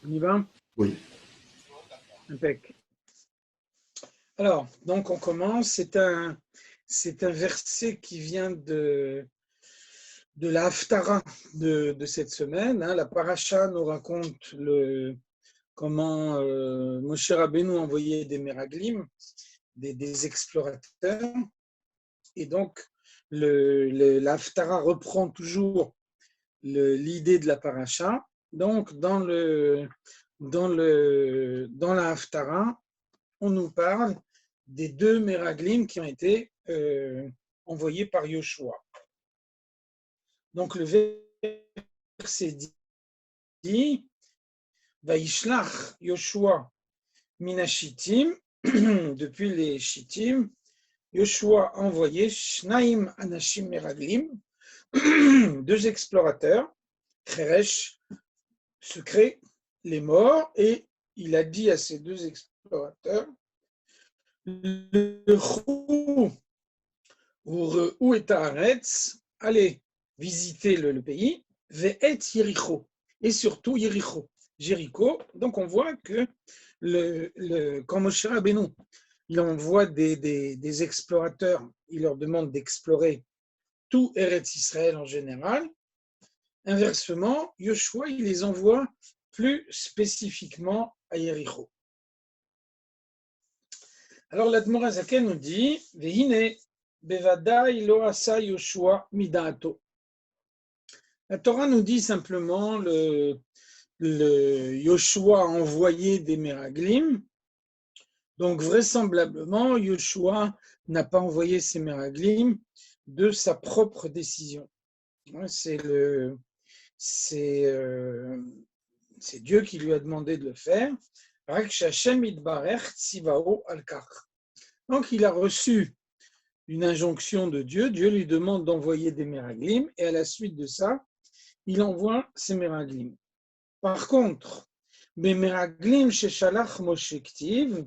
On y va? Oui. Impec. Alors, donc on commence. C'est un verset qui vient de la Haftara de cette semaine, hein. La paracha nous raconte comment Moshe Rabbeinu envoyait des Meraglim, des explorateurs. Et donc, la Haftara reprend toujours l'idée de la paracha. Donc, dans la Haftara, on nous parle des deux Meraglim qui ont été envoyés par Yoshua. Donc le verset dit Vaishlach Yoshua Minashitim, depuis les Shittim, Yoshua a envoyé Shnaim Anashim Meraglim, deux explorateurs, Cheresh, secret, les morts, et il a dit à ces deux explorateurs le Chou où est Haaretz, allez visiter le pays, Ve'et Yericho, et surtout Yericho, Jéricho. Donc on voit que quand Moshe Rabbeinu, il envoie des explorateurs, il leur demande d'explorer tout Eretz Israël en général. Inversement, Yoshua, il les envoie plus spécifiquement à Yericho. Alors l'Admor Zaken nous dit, Ve'hine bevadai lo asa Yoshua mida'ato. La Torah nous dit simplement le Yoshua a envoyé des Meraglim. Donc vraisemblablement, Yoshua n'a pas envoyé ces Meraglim de sa propre décision. C'est Dieu qui lui a demandé de le faire. Donc il a reçu une injonction de Dieu. Dieu lui demande d'envoyer des Meraglim et à la suite de ça, il envoie ces Meraglim. Par contre, les Meraglim chez Shalach Moshe Ktiv,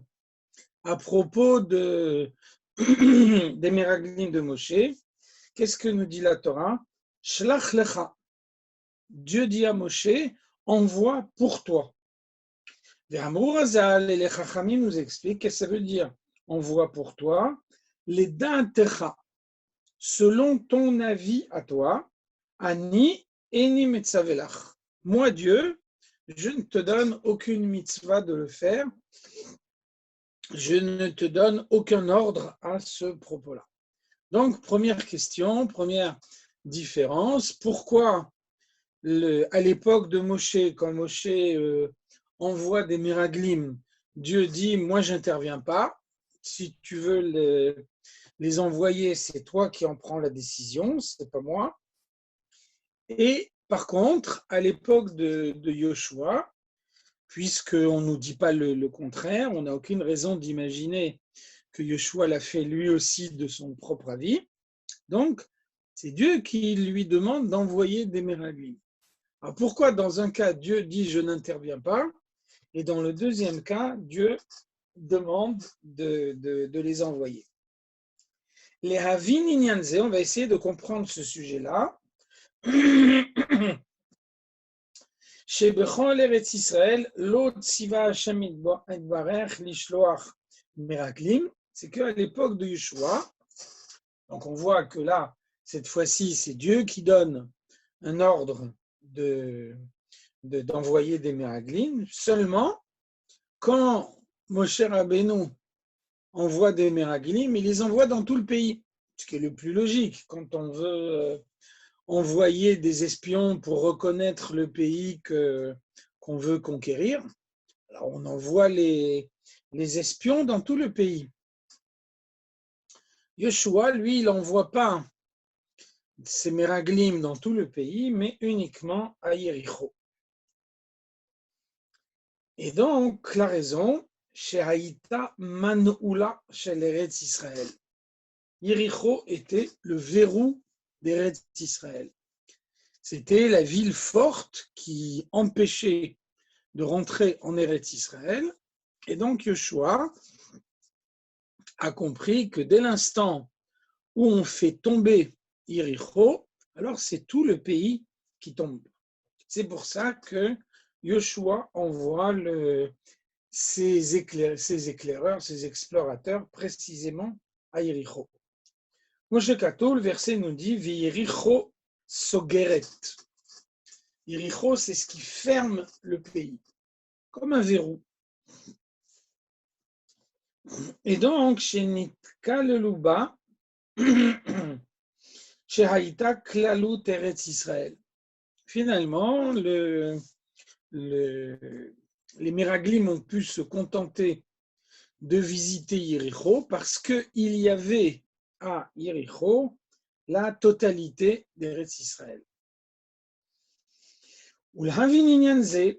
à propos des Meraglim de Moshe, qu'est-ce que nous dit la Torah? Shlach lecha. Dieu dit à Moshe, envoie pour toi. Et les Chachamim nous expliquent qu'est-ce que ça veut dire, envoie pour toi, les da'atecha, selon ton avis à toi, ani eni metzavelach. Moi, Dieu, je ne te donne aucune mitzvah de le faire, je ne te donne aucun ordre à ce propos-là. Donc, première question, première différence, pourquoi à l'époque de Moshe, quand Moshe envoie des miraglim, Dieu dit, moi, je n'interviens pas, si tu veux les envoyer, c'est toi qui en prends la décision, c'est pas moi. Et par contre, à l'époque de Yoshua, puisqu'on ne nous dit pas le contraire, on n'a aucune raison d'imaginer que Yoshua l'a fait lui aussi de son propre avis. Donc, c'est Dieu qui lui demande d'envoyer des miraglim. Alors pourquoi dans un cas, Dieu dit je n'interviens pas, et dans le deuxième cas, Dieu demande de les envoyer? Les Havin Inyanze, on va essayer de comprendre ce sujet-là. Chez Bechol Eretz Israël, l'autre Siva Hashem Itbarech Lishloach Meraglim, c'est qu'à l'époque de Yeshua, donc on voit que là, cette fois-ci, c'est Dieu qui donne un ordre d'envoyer des Meraglim. Seulement, quand Moshe Rabbeinu envoie des Meraglim, il les envoie dans tout le pays, ce qui est le plus logique. Quand on veut envoyer des espions pour reconnaître le pays qu'on veut conquérir, alors on envoie les espions dans tout le pays. Yeshua, lui, il n'envoie pas ses Meraglim dans tout le pays, mais uniquement à Yericho. Et donc, la raison, Shehaïta Manoula chez l'Eretz Israël. Yericho était le verrou d'Eretz Israël. C'était la ville forte qui empêchait de rentrer en Eretz Israël. Et donc, Yeshua a compris que dès l'instant où on fait tomber Yericho, alors c'est tout le pays qui tombe. C'est pour ça que Yoshua envoie ses éclaireurs, ses explorateurs précisément à Yéricho. Moshe Kato, le verset nous dit V'Yéricho sogeret. Yéricho, c'est ce qui ferme le pays, comme un verrou. Et donc, chez Nitka le Louba, chez Haïta Klalut Eretz Israël. Finalement, les Miraglim ont pu se contenter de visiter Yéricho parce qu'il y avait à Yéricho la totalité d'Eretz Israël. ולהבין עניין זה,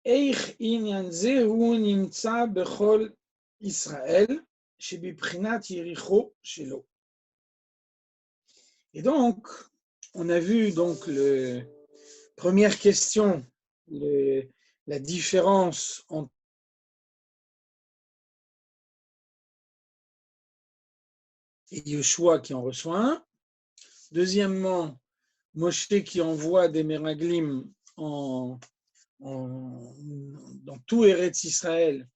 איך עניין זה הוא נמצא בכל ישראל שבבחינת יריחו שלו. Et donc, on a vu donc première question, la différence entre Yoshua qui en reçoit un. Deuxièmement, Moshe qui envoie des Meraglim dans tout Eretz Israël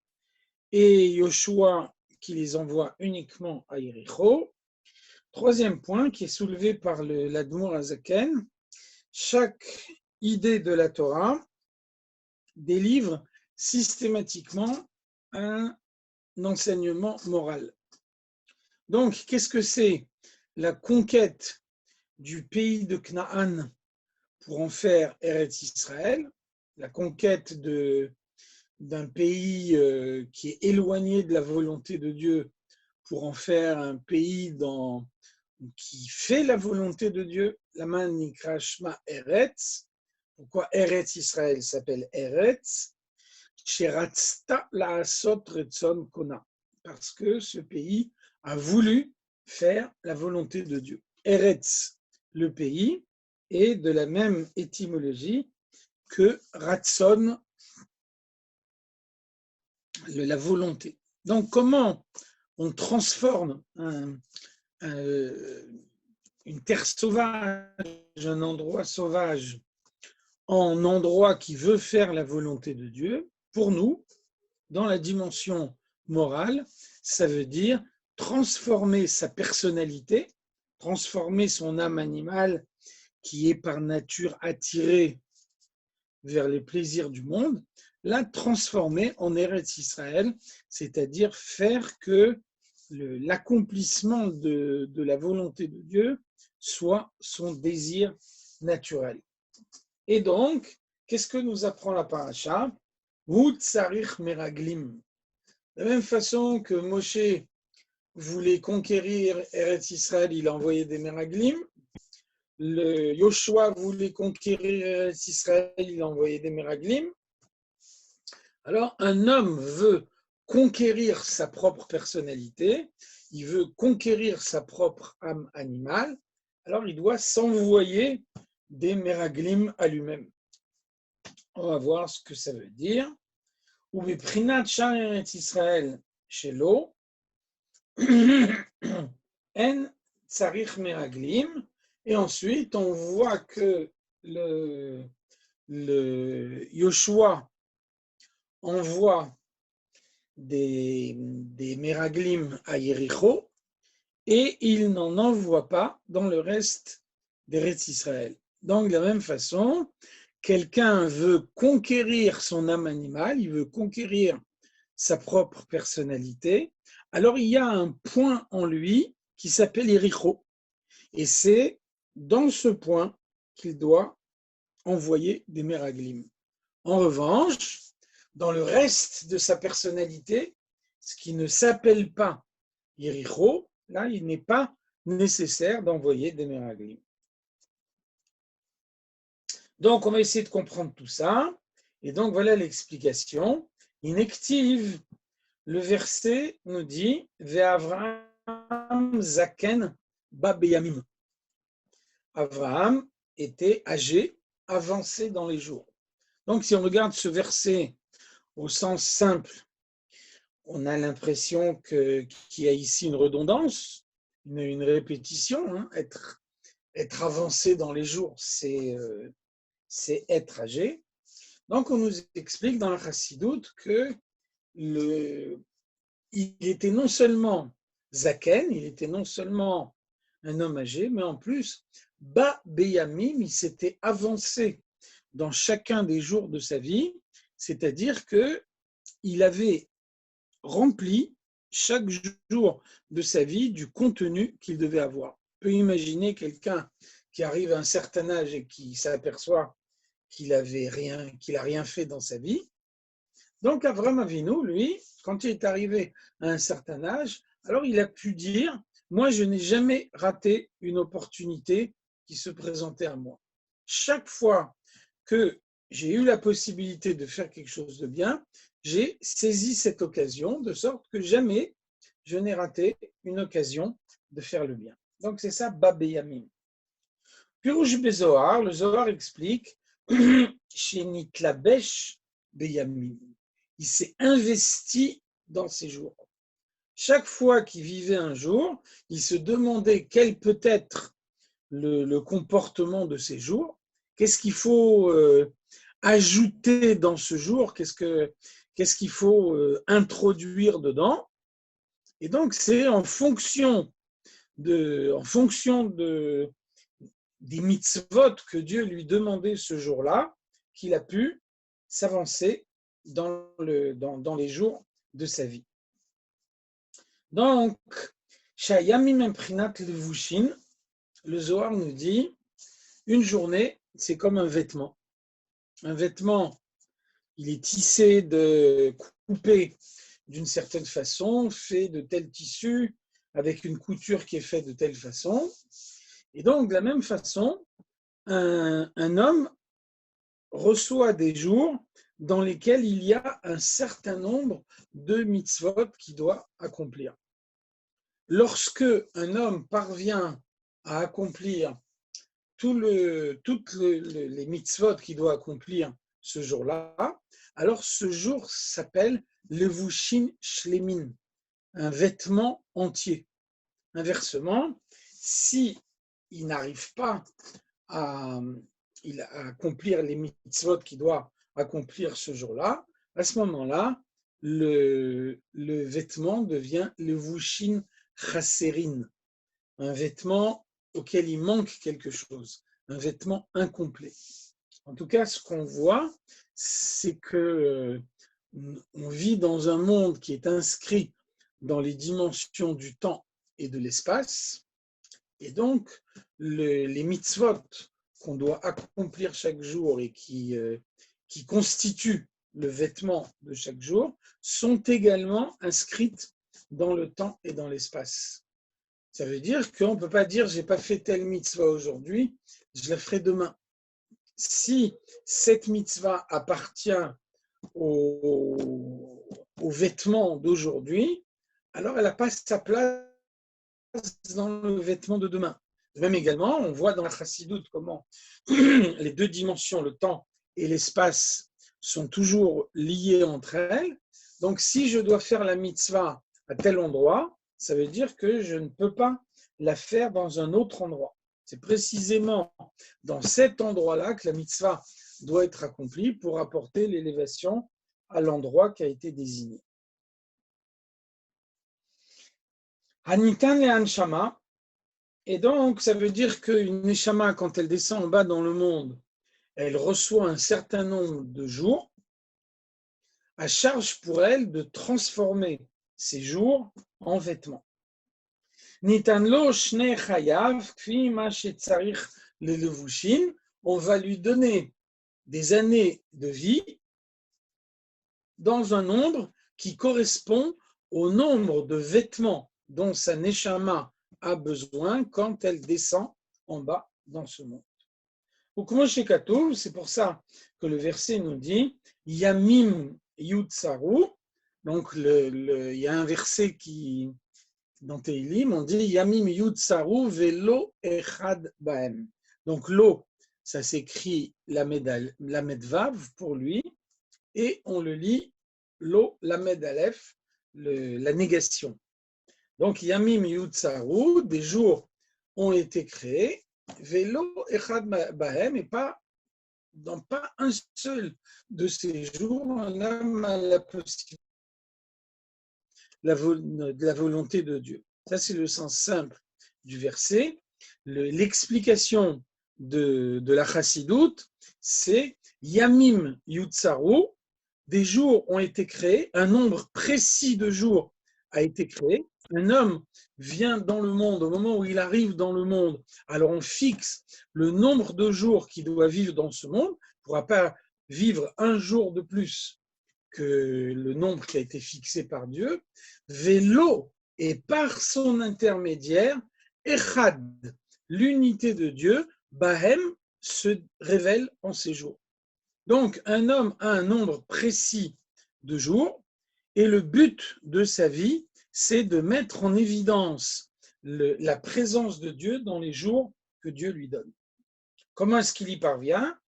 et Yoshua qui les envoie uniquement à Yéricho. Troisième point qui est soulevé par l'Admour Hazaken, chaque idée de la Torah délivre systématiquement un enseignement moral. Donc, qu'est-ce que c'est la conquête du pays de Canaan pour en faire Eretz Israël, la conquête d'un pays qui est éloigné de la volonté de Dieu pour en faire un pays qui fait la volonté de Dieu, la man nikra shma Eretz. Pourquoi Eretz Israël s'appelle Eretz? Sheratzta la'asot retzon kona. Parce que ce pays a voulu faire la volonté de Dieu. Eretz, le pays, est de la même étymologie que Ratzon, la volonté. Donc, comment on transforme une terre sauvage, un endroit sauvage, en endroit qui veut faire la volonté de Dieu? Pour nous, dans la dimension morale, ça veut dire transformer sa personnalité, transformer son âme animale qui est par nature attirée vers les plaisirs du monde, la transformer en Eretz Israël, c'est-à-dire faire que l'accomplissement de la volonté de Dieu soit son désir naturel. Et donc, qu'est-ce que nous apprend la paracha? Hu tsarich meraglim. De la même façon que Moshe voulait conquérir Eretz Israël, il a envoyé des meraglim. Yoshua voulait conquérir Eretz Israël, il a envoyé des meraglim. Alors, un homme veut conquérir sa propre personnalité, il veut conquérir sa propre âme animale, alors il doit s'envoyer des meraglim à lui-même. On va voir ce que ça veut dire. Ou beprinat shar Eretz Israël shelo en tsarich meraglim. Et ensuite, on voit que le Yoshua envoie des meraglim à Yéricho et il n'en envoie pas dans le reste d'Eretz Israël. Donc, de la même façon, quelqu'un veut conquérir son âme animale, il veut conquérir sa propre personnalité, alors il y a un point en lui qui s'appelle Yéricho. Et c'est dans ce point qu'il doit envoyer des meraglim. En revanche, dans le reste de sa personnalité, ce qui ne s'appelle pas Yéricho, là, il n'est pas nécessaire d'envoyer des meraglim. Donc, on va essayer de comprendre tout ça. Et donc, voilà l'explication. Inactive, le verset nous dit Ve'Avraham zaken ba beyamim. Abraham était âgé, avancé dans les jours. Donc, si on regarde ce verset au sens simple, on a l'impression qu'il y a ici une redondance, une répétition. Hein. Être avancé dans les jours, c'est être âgé. Donc, on nous explique dans la Chassidoute que il était non seulement Zaken, il était non seulement un homme âgé, mais en plus, Ba Beyamim, il s'était avancé dans chacun des jours de sa vie, c'est-à-dire qu'il avait rempli chaque jour de sa vie du contenu qu'il devait avoir. On peut imaginer quelqu'un qui arrive à un certain âge et qui s'aperçoit qu'il n'a rien fait dans sa vie. Donc Avraham Avinu, lui, quand il est arrivé à un certain âge, alors il a pu dire, moi je n'ai jamais raté une opportunité qui se présentait à moi. Chaque fois que j'ai eu la possibilité de faire quelque chose de bien, j'ai saisi cette occasion de sorte que jamais je n'ai raté une occasion de faire le bien. Donc c'est ça, Ba Beyamim. Pirouche Bezohar, le Zohar explique, chez Nitlabesh Beyamim. Il s'est investi dans ces jours. Chaque fois qu'il vivait un jour, il se demandait quel peut être le comportement de ces jours, qu'est-ce qu'il faut ajouter dans ce jour, qu'est-ce qu'il faut introduire dedans. Et donc, c'est en fonction des mitzvot que Dieu lui demandait ce jour-là qu'il a pu s'avancer dans les jours de sa vie. Donc, Shayamim Imprinat Levushin, le Zohar nous dit, une journée, c'est comme un vêtement. Un vêtement, il est tissé coupé d'une certaine façon, fait de tel tissu, avec une couture qui est faite de telle façon. Et donc, de la même façon, un homme reçoit des jours dans lesquels il y a un certain nombre de mitzvot qu'il doit accomplir. Lorsque un homme parvient à accomplir toutes les mitzvot qu'il doit accomplir ce jour-là, alors ce jour s'appelle levushin shlemin, un vêtement entier. Inversement, si il n'arrive pas à accomplir les mitzvot qu'il doit accomplir ce jour-là, à ce moment-là, le vêtement devient levushin chaserin, un vêtement auquel il manque quelque chose, un vêtement incomplet. En tout cas, ce qu'on voit, c'est que on vit dans un monde qui est inscrit dans les dimensions du temps et de l'espace, et donc les mitzvot qu'on doit accomplir chaque jour et qui constituent le vêtement de chaque jour sont également inscrites dans le temps et dans l'espace. Ça veut dire qu'on ne peut pas dire j'ai pas fait telle mitzvah aujourd'hui, je la ferai demain. Si cette mitzvah appartient au vêtement d'aujourd'hui, alors elle n'a pas sa place dans le vêtement de demain. Même également, on voit dans la Chassidoute comment les deux dimensions, le temps et l'espace, sont toujours liées entre elles. Donc, si je dois faire la mitzvah à tel endroit, ça veut dire que je ne peux pas la faire dans un autre endroit. C'est précisément dans cet endroit-là que la mitzvah doit être accomplie pour apporter l'élévation à l'endroit qui a été désigné. Hanitan le Anshama, et donc ça veut dire qu'une Neshama, quand elle descend en bas dans le monde, elle reçoit un certain nombre de jours, à charge pour elle de transformer ces jours en vêtements. Nitan lo shnei chayav kfi ma shetzarich lelevushin, on va lui donner des années de vie dans un nombre qui correspond au nombre de vêtements dont sa neshama a besoin quand elle descend en bas dans ce monde. C'est pour ça que le verset nous dit Yamim Yutsaru. Donc, il y a un verset qui, dans Teilim, on dit Yamim Yutsaru velo echad baem. Donc, l'eau, ça s'écrit Lamed Vav pour lui, et on le lit l'eau Lamed Aleph, la négation. Donc, Yamim Yutsaru, des jours ont été créés. Velo echad bahem, et pas dans pas un seul de ces jours, un homme a la possibilité de la volonté de Dieu. Ça, c'est le sens simple du verset. L'explication de la chassidoute, c'est Yamim Yutsaru, des jours ont été créés, un nombre précis de jours a été créé. Un homme vient dans le monde, au moment où il arrive dans le monde, alors on fixe le nombre de jours qu'il doit vivre dans ce monde. Il ne pourra pas vivre un jour de plus que le nombre qui a été fixé par Dieu. Vélo, et par son intermédiaire, Echad, l'unité de Dieu, Bahem, se révèle en ces jours. Donc, un homme a un nombre précis de jours et le but de sa vie, c'est de mettre en évidence la présence de Dieu dans les jours que Dieu lui donne. Comment est-ce qu'il y parvient?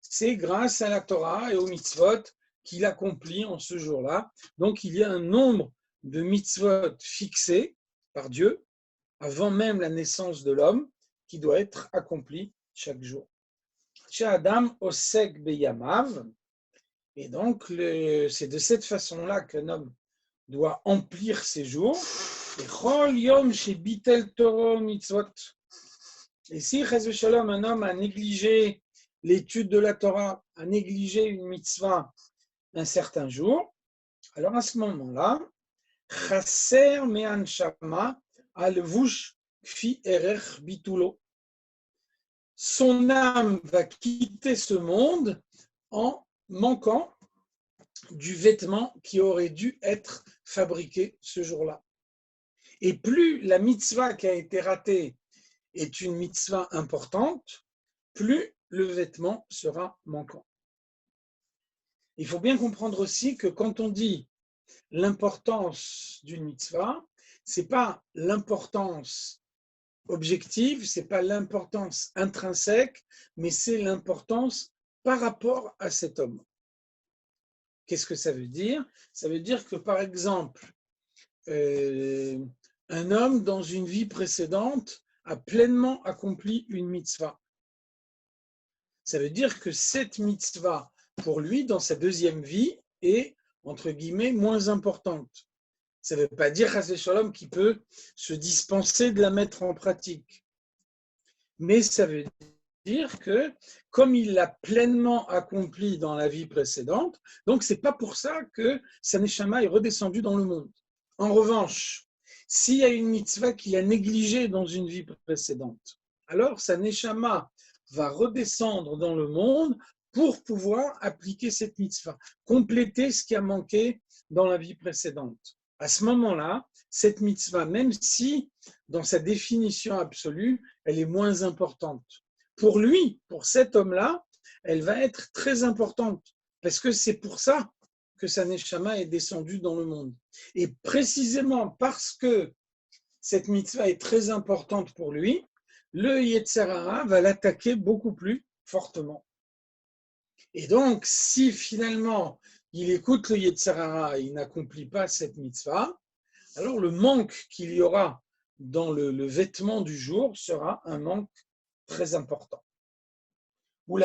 C'est grâce à la Torah et aux mitzvot qu'il accomplit en ce jour-là. Donc, il y a un nombre de mitzvot fixés par Dieu avant même la naissance de l'homme qui doit être accompli chaque jour. Adam osek beyamav, et donc c'est de cette façon-là qu'un homme doit emplir ses jours. Et chol yom shebitel Torah mitzvot. Et si chas v'shalom, un homme a négligé l'étude de la Torah, a négligé une mitzvah un certain jour, alors à ce moment-là, chaser me'anshama alvush kfi erech bitulo. Son âme va quitter ce monde en manquant du vêtement qui aurait dû être fabriqué ce jour-là. Et plus la mitzvah qui a été ratée est une mitzvah importante, plus le vêtement sera manquant. Il faut bien comprendre aussi que quand on dit l'importance d'une mitzvah, ce n'est pas l'importance objective, ce n'est pas l'importance intrinsèque, mais c'est l'importance par rapport à cet homme. Qu'est-ce que ça veut dire? Ça veut dire que, par exemple, un homme dans une vie précédente a pleinement accompli une mitzvah. Ça veut dire que cette mitzvah, pour lui, dans sa deuxième vie, est, entre guillemets, moins importante. Ça ne veut pas dire, chas v'shalom, qu'il peut se dispenser de la mettre en pratique. Mais ça veut dire que, comme il l'a pleinement accompli dans la vie précédente, donc ce n'est pas pour ça que sa neshama est redescendue dans le monde. En revanche, s'il y a une mitzvah qu'il a négligée dans une vie précédente, alors sa neshama va redescendre dans le monde pour pouvoir appliquer cette mitzvah, compléter ce qui a manqué dans la vie précédente. À ce moment-là, cette mitzvah, même si dans sa définition absolue, elle est moins importante, pour lui, pour cet homme-là, elle va être très importante, parce que c'est pour ça que sa neshama est descendue dans le monde. Et précisément parce que cette mitzvah est très importante pour lui, le Yetzer Hara va l'attaquer beaucoup plus fortement. Et donc, si finalement il écoute le Yetzer Hara et il n'accomplit pas cette mitzvah, alors le manque qu'il y aura dans le vêtement du jour sera un manque très important. Donc,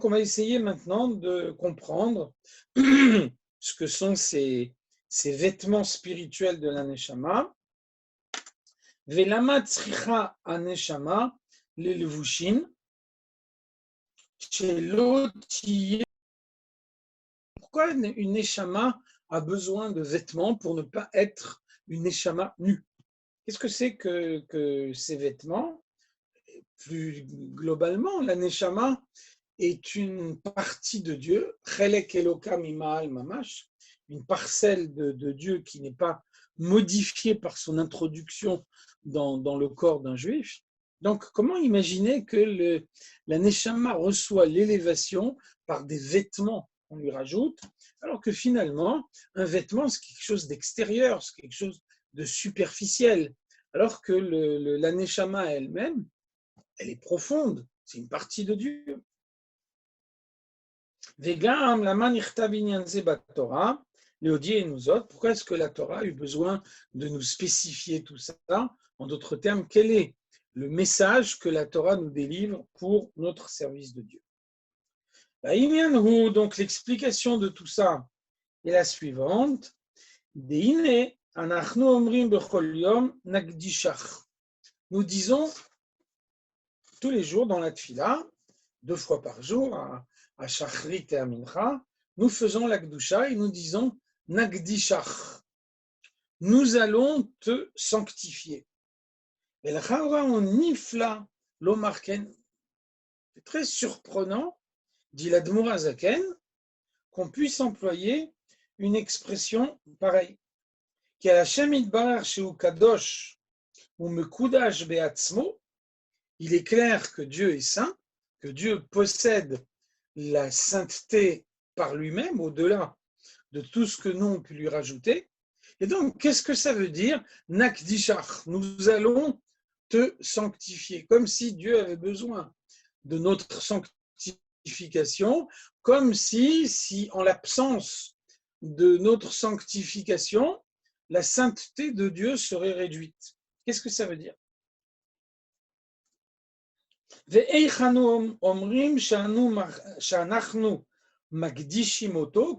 on va essayer maintenant de comprendre ce que sont ces vêtements spirituels de la Neshama. Velama tzricha aneshama lelevushin. Pourquoi une neshama a besoin de vêtements pour ne pas être une neshama nue? Qu'est-ce que c'est que ces vêtements? Plus globalement, la neshama est une partie de Dieu, chelek elokam ima'al mamash, une parcelle de Dieu qui n'est pas modifiée par son introduction dans le corps d'un juif. Donc, comment imaginer que la neshama reçoit l'élévation par des vêtements qu'on lui rajoute, alors que finalement, un vêtement, c'est quelque chose d'extérieur, c'est quelque chose de superficiel, alors que la neshama elle-même, elle est profonde, c'est une partie de Dieu. Vegam laman ichtav inyan ze batorah, Léodie et nous autres, pourquoi est-ce que la Torah a eu besoin de nous spécifier tout ça? En d'autres termes, quel est le message que la Torah nous délivre pour notre service de Dieu. Donc l'explication de tout ça est la suivante. Nous disons tous les jours dans la tfila, 2 fois par jour, à Shachrit et à Mincha, nous faisons la Kedusha et nous disons Nagdishach. Nous allons te sanctifier. Et le Chara nifla lomarken. C'est très surprenant, dit l'Admour Azaken, qu'on puisse employer une expression pareille. Qui a la Shemit Barar Sheu Kadosh ou Mekudash Beatzmo, il est clair que Dieu est saint, que Dieu possède la sainteté par lui-même, au-delà de tout ce que nous on peut lui rajouter. Et donc, qu'est-ce que ça veut dire? Nakdishach, nous allons te sanctifier, comme si Dieu avait besoin de notre sanctification, comme si en l'absence de notre sanctification, la sainteté de Dieu serait réduite. Qu'est-ce que ça veut dire?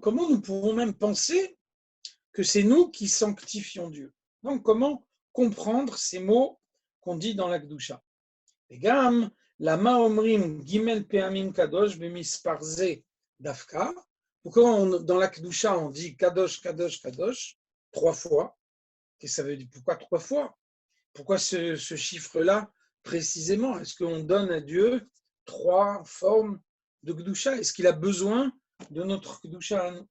Comment nous pouvons même penser que c'est nous qui sanctifions Dieu? Donc, comment comprendre ces mots qu'on dit dans la Kedusha? Egam, lama omrim gimel peamim kadosh bemisparze dafka. Pourquoi dans la Kedusha on dit kadosh, kadosh, kadosh 3 fois? Et ça veut dire pourquoi 3 fois? Pourquoi ce chiffre-là précisément? Est-ce qu'on donne à Dieu 3 formes de Kedusha? Est-ce qu'il a besoin de notre Kedusha à nous?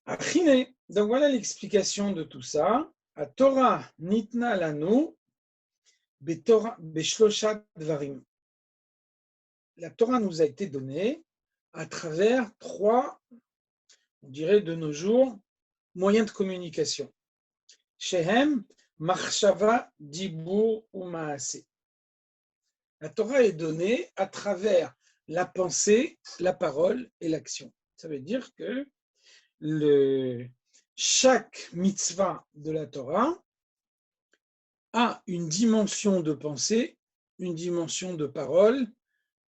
Achine, donc voilà l'explication de tout ça. A Torah nitna lanu beshlosha dvarim. La Torah nous a été donnée à travers 3, on dirait de nos jours, moyens de communication. Shehem, Machshava, Dibur ou Maaseh. La Torah est donnée à travers la pensée, la parole et l'action. Ça veut dire que chaque mitzvah de la Torah a une dimension de pensée, une dimension de parole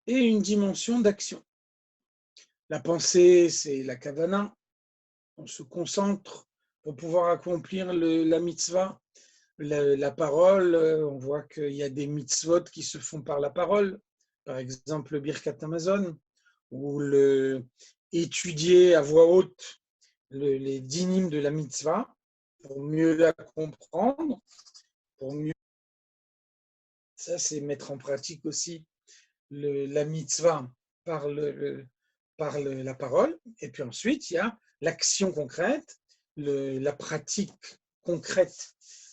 et une dimension d'action. La pensée, c'est la kavana. On se concentre pour pouvoir accomplir la mitzvah. La parole, on voit qu'il y a des mitzvot qui se font par la parole. Par exemple, le Birkat Hamazon, ou étudier à voix haute les dinim de la mitzvah pour mieux la comprendre, pour mieux. Ça, c'est mettre en pratique aussi la mitzvah par la parole. Et puis ensuite, il y a l'action concrète, la pratique concrète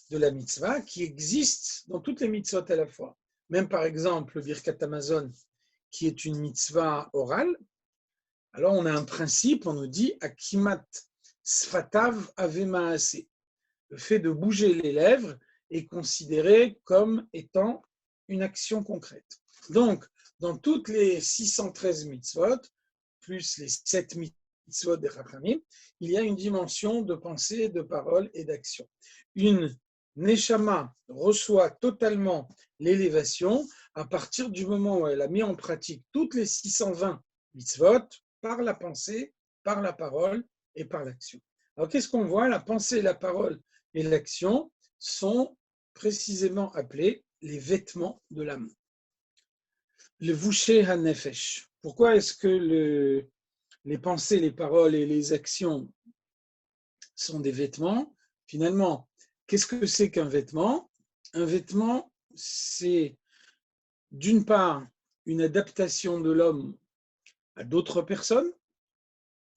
de la mitzvah qui existe dans toutes les mitzvot à la fois. Même par exemple, le Birkat Hamazon, qui est une mitzvah orale, alors on a un principe, on nous dit Akimat Sfatav Ave Maaseh. Le fait de bouger les lèvres est considéré comme étant une action concrète. Donc, dans toutes les 613 mitzvot, plus les 7 mitzvot des Chachamim, il y a une dimension de pensée, de parole et d'action. Une Neshama reçoit totalement l'élévation à partir du moment où elle a mis en pratique toutes les 620 mitzvot par la pensée, par la parole et par l'action. Alors qu'est-ce qu'on voit? La pensée, la parole et l'action sont précisément appelés les vêtements de l'âme. Le vouché hanefesh. Pourquoi est-ce que les pensées, les paroles et les actions sont des vêtements? Finalement, qu'est-ce que c'est qu'un vêtement? Un vêtement, c'est d'une part une adaptation de l'homme à d'autres personnes.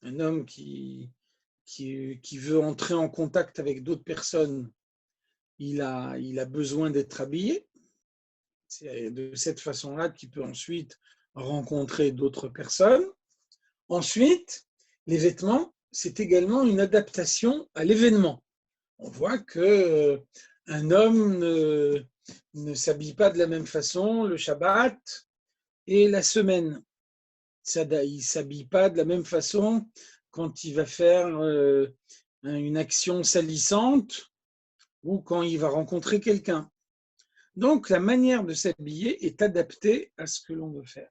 Un homme qui veut entrer en contact avec d'autres personnes, il a besoin d'être habillé. C'est de cette façon-là qu'il peut ensuite rencontrer d'autres personnes. Ensuite, les vêtements, c'est également une adaptation à l'événement. On voit qu'un homme ne s'habille pas de la même façon le Shabbat et la semaine. Il ne s'habille pas de la même façon quand il va faire une action salissante ou quand il va rencontrer quelqu'un. Donc, la manière de s'habiller est adaptée à ce que l'on veut faire.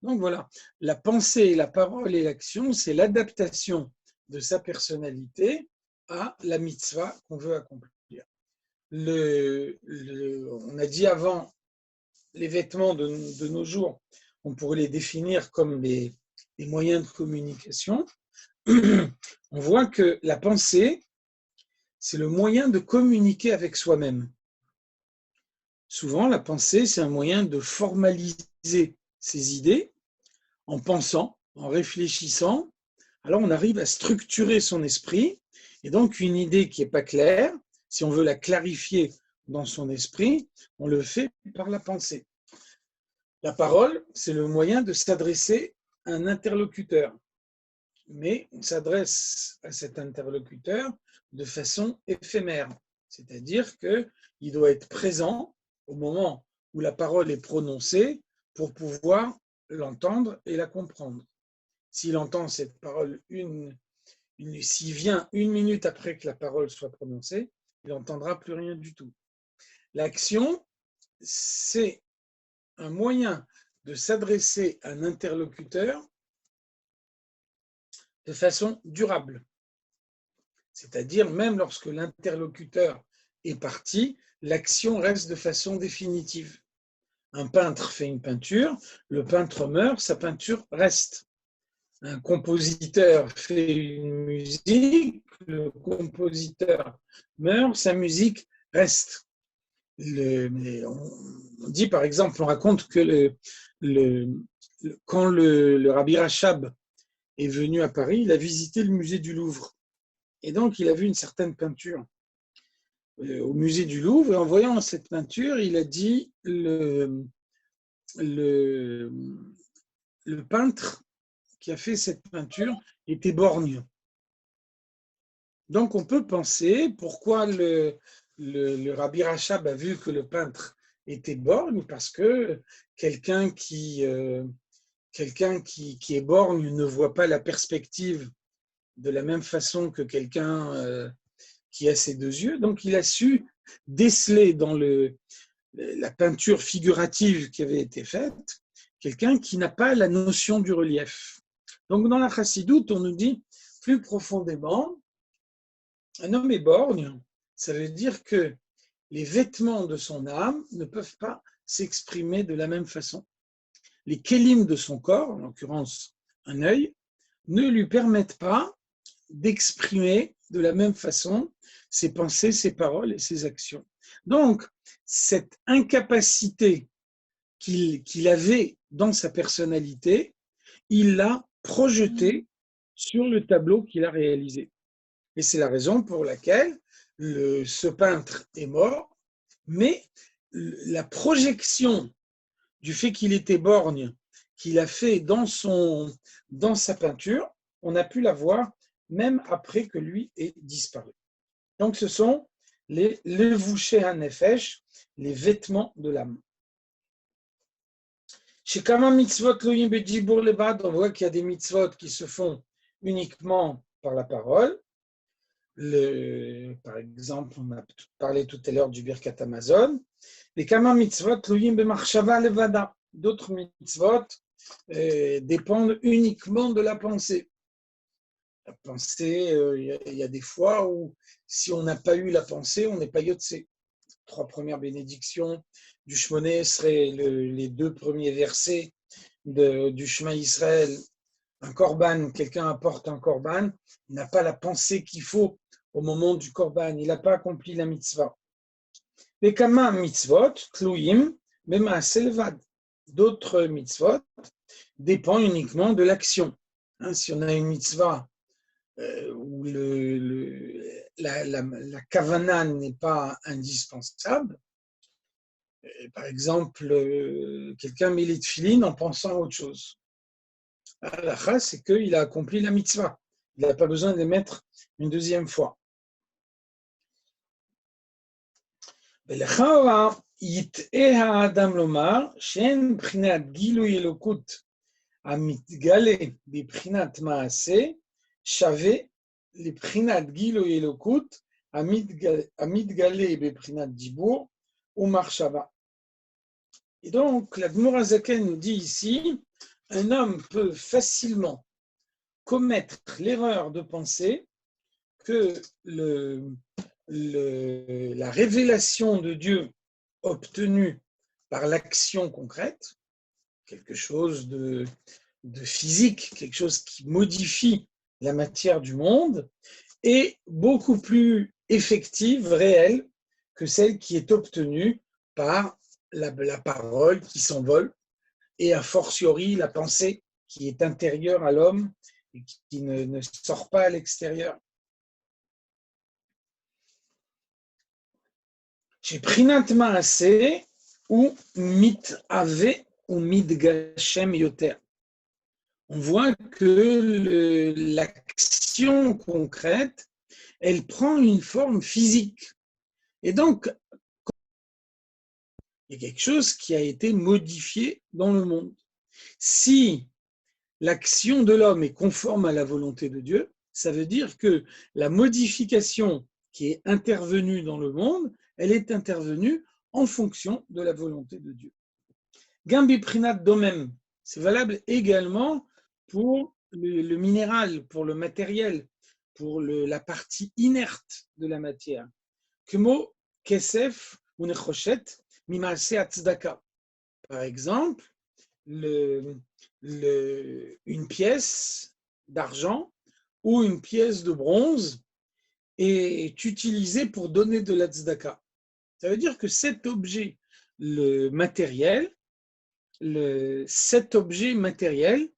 Donc voilà, la pensée, la parole et l'action, c'est l'adaptation de sa personnalité à la mitzvah qu'on veut accomplir. On a dit avant, les vêtements de nos jours, on pourrait les définir comme des moyens de communication. On voit que la pensée, c'est le moyen de communiquer avec soi-même. Souvent, la pensée, c'est un moyen de formaliser ses idées en pensant, en réfléchissant. Alors, on arrive à structurer son esprit. Et donc, une idée qui n'est pas claire, si on veut la clarifier dans son esprit, on le fait par la pensée. La parole, c'est le moyen de s'adresser à un interlocuteur. Mais on s'adresse à cet interlocuteur de façon éphémère. C'est-à-dire qu'il doit être présent au moment où la parole est prononcée pour pouvoir l'entendre et la comprendre. S'il entend cette parole, s'il vient 1 minute après que la parole soit prononcée, il n'entendra plus rien du tout. L'action, c'est un moyen de s'adresser à un interlocuteur de façon durable. C'est-à-dire, même lorsque l'interlocuteur est parti, l'action reste de façon définitive. Un peintre fait une peinture, le peintre meurt, sa peinture reste. Un compositeur fait une musique, le compositeur meurt, sa musique reste. On dit par exemple, on raconte que quand le Rabbi Rachab est venu à Paris, il a visité le musée du Louvre. Et donc, il a vu une certaine peinture au musée du Louvre. Et en voyant cette peinture, il a dit le peintre qui a fait cette peinture était borgne. Donc, on peut penser pourquoi le Rabbi Rachab a vu que le peintre était borgne, parce que quelqu'un qui est borgne ne voit pas la perspective de la même façon que quelqu'un qui a ses 2 yeux. Donc, il a su déceler dans la peinture figurative qui avait été faite quelqu'un qui n'a pas la notion du relief. Donc, dans la chassidoute, on nous dit plus profondément, un homme est borgne, ça veut dire que les vêtements de son âme ne peuvent pas s'exprimer de la même façon. Les kélim de son corps, en l'occurrence un œil, ne lui permettent pas d'exprimer de la même façon ses pensées, ses paroles et ses actions. Donc, cette incapacité qu'il avait dans sa personnalité, il l'a projetée sur le tableau qu'il a réalisé. Et c'est la raison pour laquelle ce peintre est mort, mais la projection du fait qu'il était borgne, qu'il a fait dans sa peinture, on a pu la voir même après que lui ait disparu. Donc ce sont les levouché hanefesh, les vêtements de l'âme. Chez Kama mitzvot loyim bedibour levad, on voit qu'il y a des mitzvot qui se font uniquement par la parole. Par exemple, on a parlé tout à l'heure du Birkat Hamazon. Les Kama mitzvot loyim bemachshava levada. D'autres mitzvot dépendent uniquement de la pensée. La pensée, il y a des fois où si on n'a pas eu la pensée, on n'est pas yotsé. 3 premières bénédictions du Shmoné seraient les 2 premiers versets du Shema Israël. Un korban, quelqu'un apporte un korban, il n'a pas la pensée qu'il faut au moment du korban, il n'a pas accompli la mitzvah. Les kama mitzvot, tlouyim, même selvad. D'autres mitzvot dépendent uniquement de l'action. Si on a une mitzvah où la kavana n'est pas indispensable, par exemple, quelqu'un met les tefilines en pensant à autre chose. La chas, c'est qu'il a accompli la mitzvah. Il n'a pas besoin de les mettre une 2e fois. יטעה האדם לומר שאין בחינת גילוי אלוקות המתגלה בבחינת מעשה שווה לבחינת גילוי אלוקות Amidgalé Beprinat Dibour ou Marshava. Et donc, la Gemara Zaken nous dit ici, un homme peut facilement commettre l'erreur de penser que la révélation de Dieu obtenue par l'action concrète, quelque chose de physique, quelque chose qui modifie la matière du monde, est beaucoup plus effective, réelle, que celle qui est obtenue par la parole qui s'envole, et a fortiori la pensée qui est intérieure à l'homme et qui ne sort pas à l'extérieur. Chez Prinat Maaseh ou Mit Ave ou Mit Gashem Yoter. On voit que l'action concrète, elle prend une forme physique. Et donc, il y a quelque chose qui a été modifié dans le monde. Si l'action de l'homme est conforme à la volonté de Dieu, ça veut dire que la modification qui est intervenue dans le monde, elle est intervenue en fonction de la volonté de Dieu. Gambi Prinat Domem, c'est valable également pour le minéral, pour le matériel, pour la partie inerte de la matière. Kemo Kesef ou Nechoshet Mimaase Atzdaka. Par exemple, une pièce d'argent ou une pièce de bronze est utilisée pour donner de la tzedaka. Ça veut dire que cet objet, cet objet matériel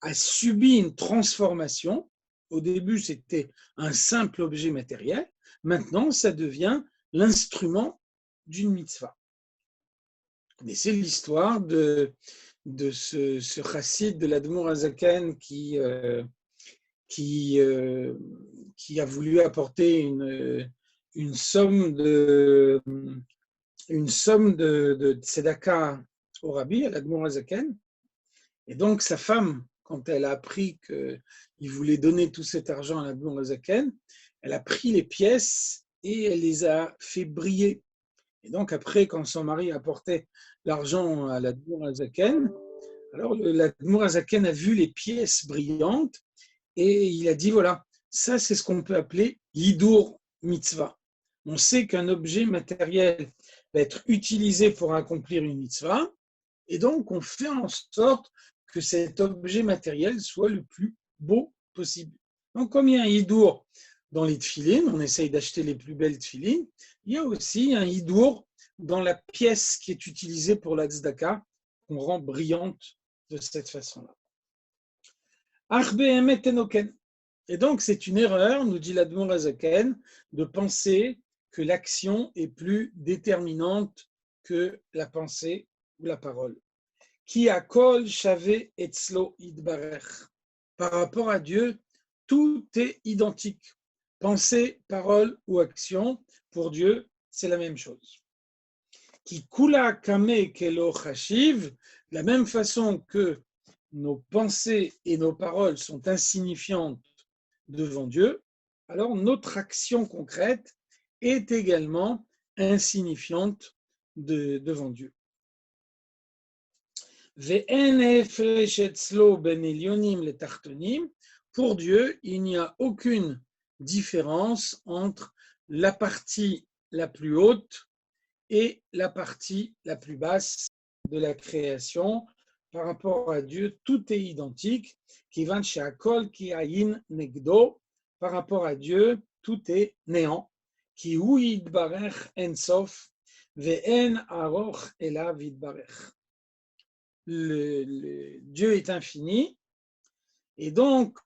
a subi une transformation. Au début, c'était un simple objet matériel. Maintenant, ça devient l'instrument d'une mitzvah. Vous connaissez l'histoire de ce chassid de l'Admour Hazaken qui a voulu apporter une somme de tzedaka au rabbi, à l'Admour Hazaken. Et donc, sa femme, quand elle a appris qu'il voulait donner tout cet argent à l'Admour Hazaken, elle a pris les pièces et elle les a fait briller. Et donc, après, quand son mari apportait l'argent à l'Admour Hazaken, alors l'Admour Hazaken a vu les pièces brillantes et il a dit, voilà, ça c'est ce qu'on peut appeler Yidur Mitzvah. On sait qu'un objet matériel va être utilisé pour accomplir une mitzvah, et donc on fait en sorte que cet objet matériel soit le plus beau possible. Donc comme il y a un Yidur dans les tefilines, on essaye d'acheter les plus belles tefilines, il y a aussi un Yidur dans la pièce qui est utilisée pour la tzedaka, qu'on rend brillante de cette façon-là. Et donc, c'est une erreur, nous dit l'Admour Hazaken, de penser que l'action est plus déterminante que la pensée ou la parole. Ki hakol shave etzlo idbarech. Par rapport à Dieu, tout est identique. Pensée, parole ou action, pour Dieu, c'est la même chose. Ki kula kame kelo chashiv, de la même façon que nos pensées et nos paroles sont insignifiantes devant Dieu, alors notre action concrète est également insignifiante devant Dieu. Pour Dieu, il n'y a aucune différence entre la partie la plus haute et la partie la plus basse de la création. Par rapport à Dieu, tout est identique. Par rapport à Dieu, tout est néant. Dieu est infini, et donc,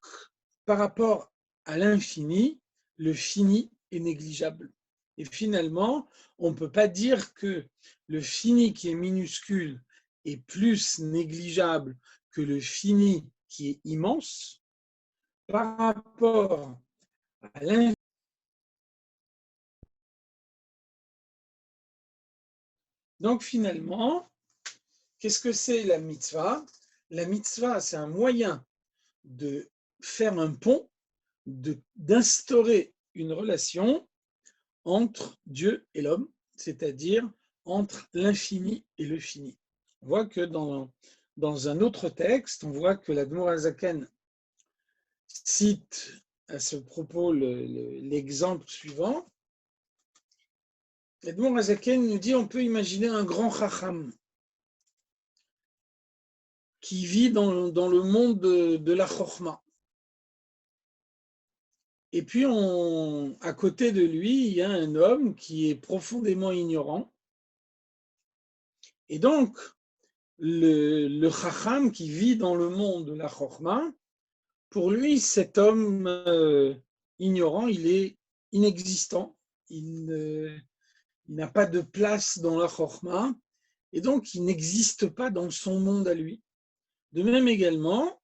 par rapport à l'infini, le fini est négligeable. Et finalement, on ne peut pas dire que le fini qui est minuscule est plus négligeable que le fini qui est immense par rapport à l'infini. Donc finalement, qu'est-ce que c'est la mitzvah? La mitzvah, c'est un moyen de faire un pont, d'instaurer une relation entre Dieu et l'homme, c'est-à-dire entre l'infini et le fini. On voit que dans un autre texte, on voit que l'Admour HaZaken cite à ce propos l'exemple suivant. L'Admour HaZaken nous dit on peut imaginer un grand chacham qui vit dans le monde de la chorma. Et puis, à côté de lui, il y a un homme qui est profondément ignorant. Et donc, le chacham qui vit dans le monde de la chorma, pour lui, cet homme ignorant, il est inexistant. Il n'a pas de place dans la chorma. Et donc, il n'existe pas dans son monde à lui. De même également,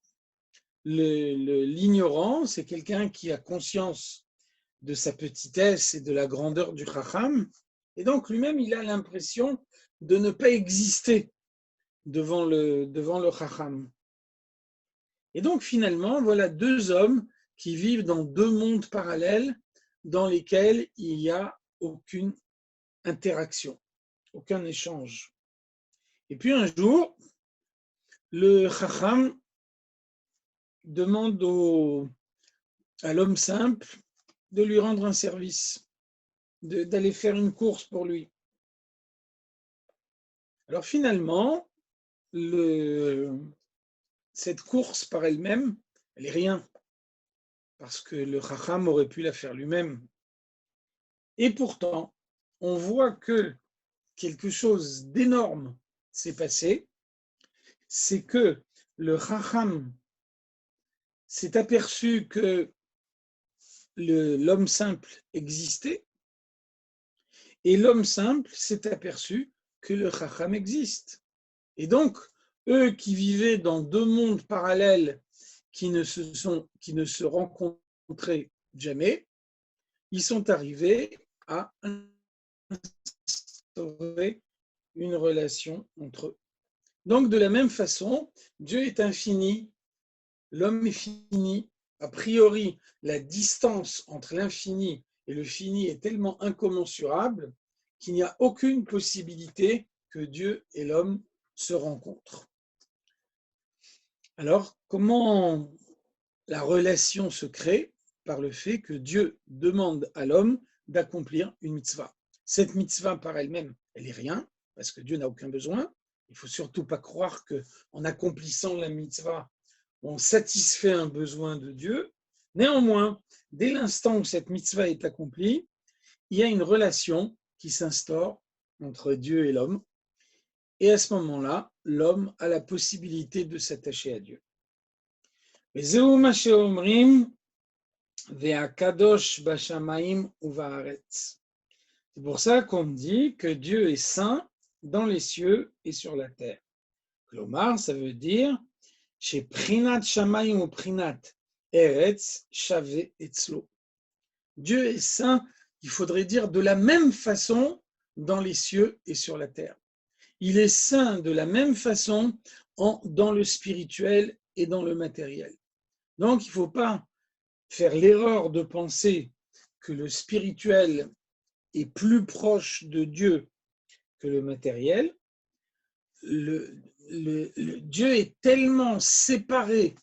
l'ignorant, c'est quelqu'un qui a conscience de sa petitesse et de la grandeur du chacham, et donc lui-même, il a l'impression de ne pas exister devant le chacham. Et donc finalement, voilà deux hommes qui vivent dans deux mondes parallèles dans lesquels il n'y a aucune interaction, aucun échange. Et puis un jour, le chacham demande à l'homme simple de lui rendre un service, d'aller faire une course pour lui. Alors finalement, cette course par elle-même, elle est rien, parce que le chacham aurait pu la faire lui-même. Et pourtant, on voit que quelque chose d'énorme s'est passé, c'est que le chacham s'est aperçu que l'homme simple existait, et l'homme simple s'est aperçu que le chacham existe. Et donc, eux qui vivaient dans deux mondes parallèles qui ne se rencontraient jamais, ils sont arrivés à instaurer une relation entre eux. Donc, de la même façon, Dieu est infini, l'homme est fini. A priori, la distance entre l'infini et le fini est tellement incommensurable qu'il n'y a aucune possibilité que Dieu et l'homme se rencontrent. Alors, comment la relation se crée? Par le fait que Dieu demande à l'homme d'accomplir une mitzvah. Cette mitzvah par elle-même, elle est rien, parce que Dieu n'a aucun besoin. Il ne faut surtout pas croire qu'en accomplissant la mitzvah, on satisfait un besoin de Dieu. Néanmoins, dès l'instant où cette mitzvah est accomplie, il y a une relation qui s'instaure entre Dieu et l'homme. Et à ce moment-là, l'homme a la possibilité de s'attacher à Dieu. C'est pour ça qu'on dit que Dieu est saint dans les cieux et sur la terre. Klomar, ça veut dire chez Prinat Shamayim ou Prinat Eretz Shave Etzlo. Dieu est saint, il faudrait dire de la même façon dans les cieux et sur la terre. Il est saint de la même façon dans le spirituel et dans le matériel. Donc, il ne faut pas faire l'erreur de penser que le spirituel est plus proche de Dieu que le matériel. Dieu est tellement séparé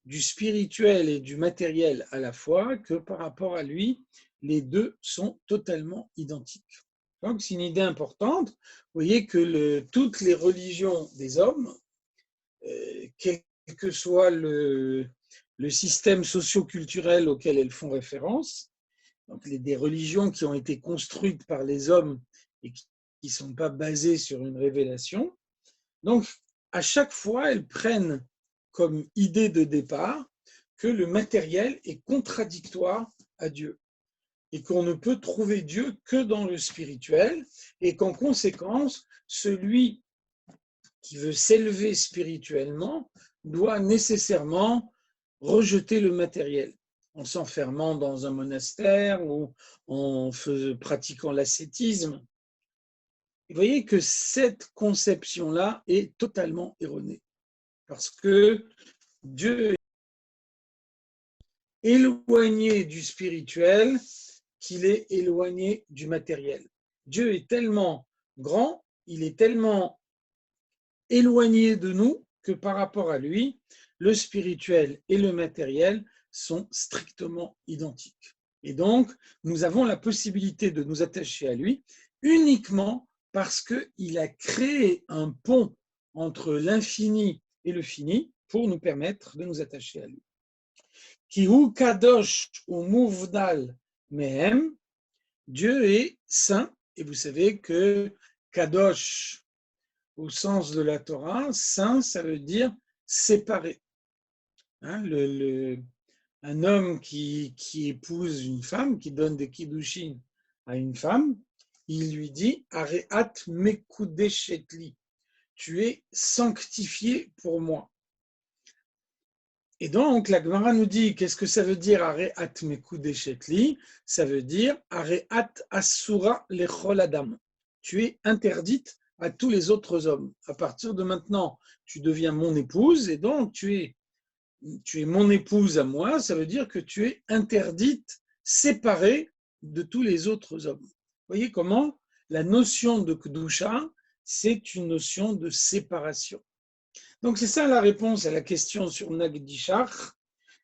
du spirituel et du matériel à la fois que par rapport à lui, les deux sont totalement identiques. Donc, c'est une idée importante. Vous voyez que toutes les religions des hommes, quel que soit le système socio-culturel auquel elles font référence, donc des religions qui ont été construites par les hommes et qui ne sont pas basées sur une révélation, donc à chaque fois, elles prennent comme idée de départ que le matériel est contradictoire à Dieu et qu'on ne peut trouver Dieu que dans le spirituel et qu'en conséquence, celui qui veut s'élever spirituellement doit nécessairement rejeter le matériel en s'enfermant dans un monastère ou en pratiquant l'ascétisme. Vous voyez que cette conception-là est totalement erronée parce que Dieu éloigné du spirituel qu'il est éloigné du matériel. Dieu est tellement grand, il est tellement éloigné de nous que par rapport à lui, le spirituel et le matériel sont strictement identiques. Et donc, nous avons la possibilité de nous attacher à lui uniquement parce qu'il a créé un pont entre l'infini et le fini pour nous permettre de nous attacher à lui. Kihu kadosh ou muvdal mehem, Dieu est saint, et vous savez que kadosh, au sens de la Torah, saint, ça veut dire séparé. Hein, un homme qui épouse une femme, qui donne des kiddushin à une femme, il lui dit Areat mekudeshetli, tu es sanctifié pour moi. Et donc, la Gemara nous dit, qu'est-ce que ça veut dire Areat mekudeshetli? Ça veut dire Areat asura lechol adam. Tu es interdite à tous les autres hommes. À partir de maintenant, tu deviens mon épouse et donc tu es mon épouse à moi, ça veut dire que tu es interdite, séparée de tous les autres hommes. Vous voyez comment la notion de Kedusha, c'est une notion de séparation. Donc c'est ça la réponse à la question sur Nagdishach,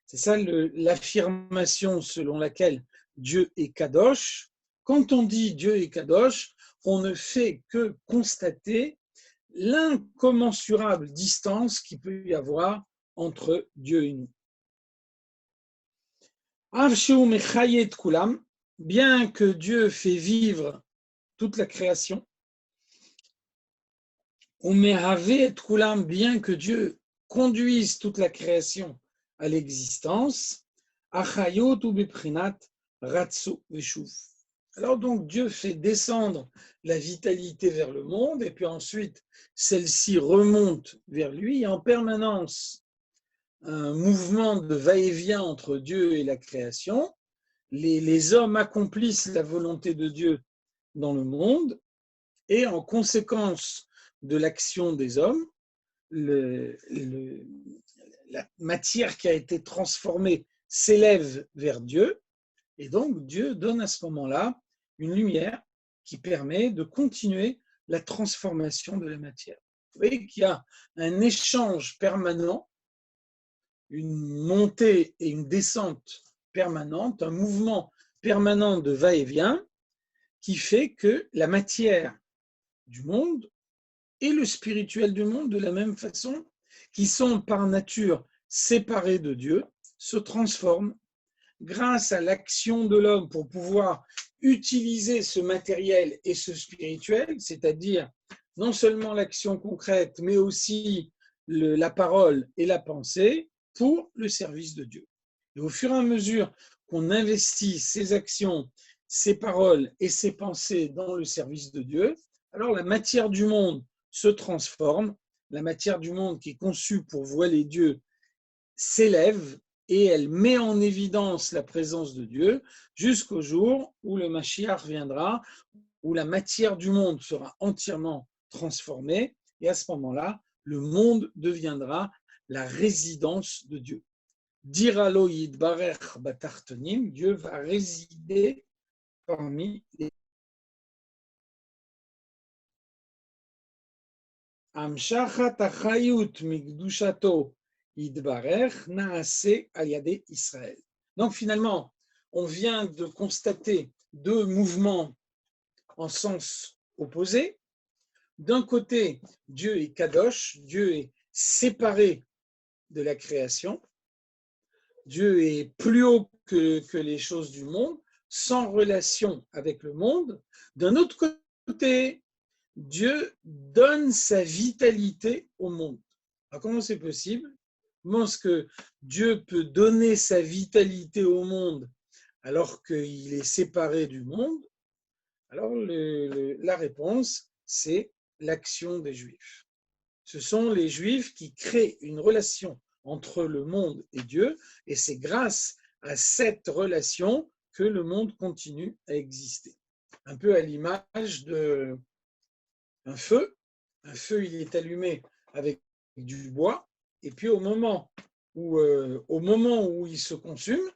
c'est ça l'affirmation selon laquelle Dieu est Kadosh. Quand on dit Dieu est Kadosh, on ne fait que constater l'incommensurable distance qu'il peut y avoir entre Dieu et nous. Bien que Dieu fait vivre toute la création, bien que Dieu conduise toute la création à l'existence, alors donc Dieu fait descendre la vitalité vers le monde et puis ensuite celle-ci remonte vers lui en permanence. Un mouvement de va-et-vient entre Dieu et la création. Les hommes accomplissent la volonté de Dieu dans le monde et en conséquence de l'action des hommes, la matière qui a été transformée s'élève vers Dieu et donc Dieu donne à ce moment-là une lumière qui permet de continuer la transformation de la matière. Vous voyez qu'il y a un échange permanent, une montée et une descente permanente, un mouvement permanent de va-et-vient qui fait que la matière du monde et le spirituel du monde, de la même façon, qui sont par nature séparés de Dieu, se transforment grâce à l'action de l'homme pour pouvoir utiliser ce matériel et ce spirituel, c'est-à-dire non seulement l'action concrète, mais aussi la parole et la pensée pour le service de Dieu. Et au fur et à mesure qu'on investit ces actions, ces paroles et ces pensées dans le service de Dieu, alors la matière du monde se transforme, la matière du monde qui est conçue pour voiler Dieu s'élève et elle met en évidence la présence de Dieu jusqu'au jour où le Mashiach viendra, où la matière du monde sera entièrement transformée et à ce moment-là, le monde deviendra la résidence de Dieu. Diralo yidbarech batartonim, Dieu va résider parmi les Amshachat achayut migdushato yidbarech naase aliade Israël. Donc finalement, on vient de constater deux mouvements en sens opposé. D'un côté, Dieu est kadosh, Dieu est séparé de la création. Dieu est plus haut que les choses du monde, sans relation avec le monde. D'un autre côté, Dieu donne sa vitalité au monde. Alors comment c'est possible? Comment est-ce que Dieu peut donner sa vitalité au monde alors qu'il est séparé du monde? Alors la réponse, c'est l'action des Juifs. Ce sont les Juifs qui créent une relation entre le monde et Dieu, et c'est grâce à cette relation que le monde continue à exister. Un peu à l'image d'un feu. Un feu, il est allumé avec du bois, et puis au moment où il se consume,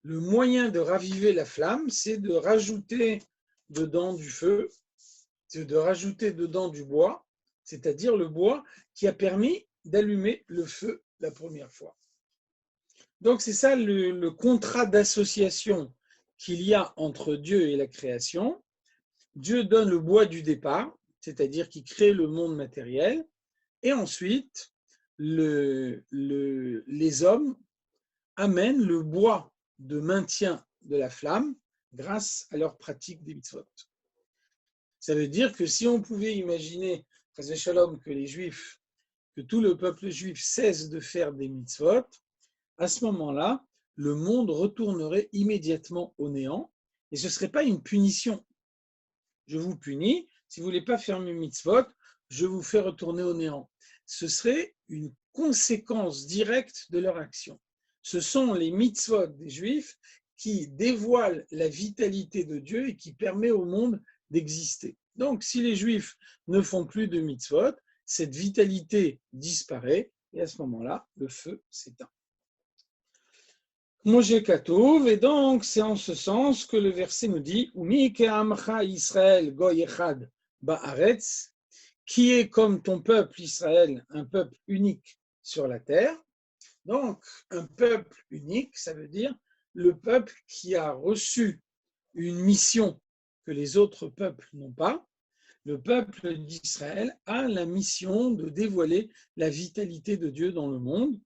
le moyen de raviver la flamme, c'est de rajouter dedans du feu, c'est de rajouter dedans du bois, c'est-à-dire le bois qui a permis d'allumer le feu la première fois. Donc c'est ça le contrat d'association qu'il y a entre Dieu et la création. Dieu donne le bois du départ, c'est-à-dire qu'il crée le monde matériel, et ensuite les hommes amènent le bois de maintien de la flamme grâce à leur pratique des mitzvot. Ça veut dire que si on pouvait imaginer, Chas v'Shalom, que tout le peuple juif cesse de faire des mitzvot, à ce moment-là, le monde retournerait immédiatement au néant et ce ne serait pas une punition. Je vous punis, si vous ne voulez pas faire mes mitzvot, je vous fais retourner au néant. Ce serait une conséquence directe de leur action. Ce sont les mitzvot des Juifs qui dévoilent la vitalité de Dieu et qui permet au monde d'exister. Donc, si les Juifs ne font plus de mitzvot, cette vitalité disparaît et à ce moment-là, le feu s'éteint. Moshe Katouv, et donc c'est en ce sens que le verset nous dit Umi ke'amcha Israël goy echad ba'aretz, qui est comme ton peuple Israël, un peuple unique sur la terre. Donc, un peuple unique, ça veut dire le peuple qui a reçu une mission que les autres peuples n'ont pas. Le peuple d'Israël a la mission de dévoiler la vitalité de Dieu dans le monde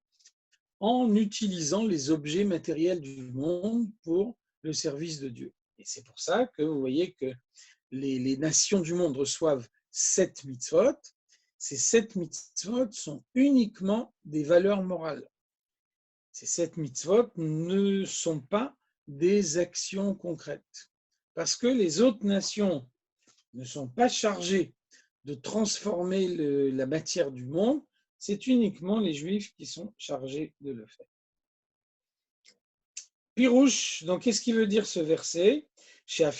en utilisant les objets matériels du monde pour le service de Dieu. Et c'est pour ça que vous voyez que les nations du monde reçoivent 7 mitzvot. Ces 7 mitzvot sont uniquement des valeurs morales. Ces 7 mitzvot ne sont pas des actions concrètes. Parce que les autres nations ne sont pas chargées de transformer la matière du monde, c'est uniquement les Juifs qui sont chargés de le faire. Pirouche, donc qu'est-ce qui veut dire ce verset? Un